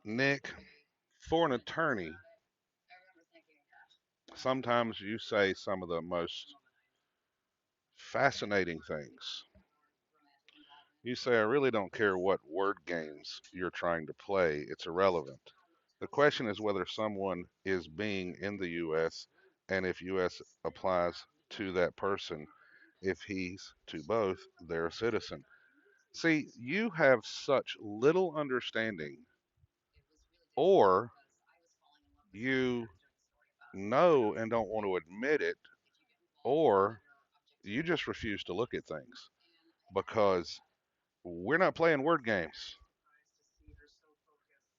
Nick, for an attorney, sometimes you say some of the most fascinating things. You say, I really don't care what word games you're trying to play, it's irrelevant. The question is whether someone is being in the U.S. and if U.S. applies to that person. If he's to both, they're a citizen. See, you have such little understanding, or you know and don't want to admit it, or you just refuse to look at things because we're not playing word games.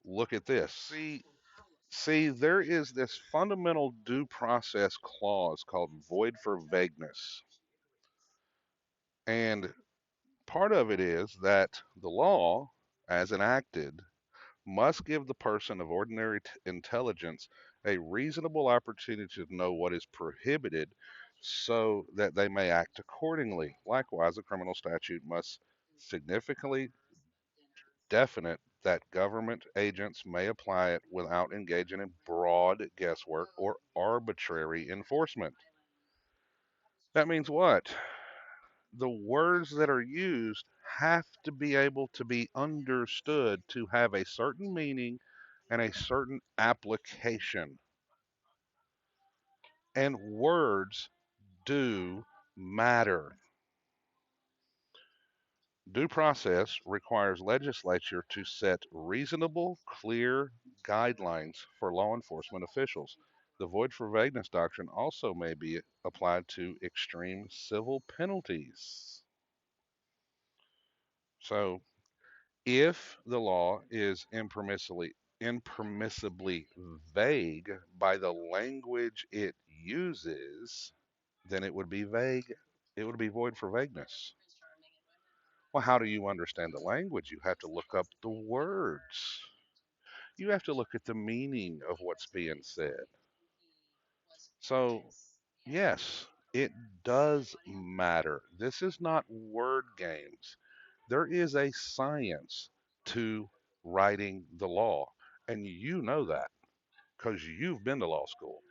Look at this. See, there is this fundamental due process clause called void for vagueness. And part of it is that the law, as enacted, must give the person of ordinary intelligence a reasonable opportunity to know what is prohibited so that they may act accordingly. Likewise, a criminal statute must significantly definite that government agents may apply it without engaging in broad guesswork or arbitrary enforcement. That means what? The words that are used have to be able to be understood to have a certain meaning and a certain application. And words do matter. Due process requires legislature to set reasonable, clear guidelines for law enforcement officials. The void for vagueness doctrine also may be applied to extreme civil penalties. So, if the law is impermissibly vague by the language it uses, then it would be vague. It would be void for vagueness. Well, how do you understand the language? You have to look up the words. You have to look at the meaning of what's being said. So, yes, it does matter. This is not word games. There is a science to writing the law, and you know that because you've been to law school.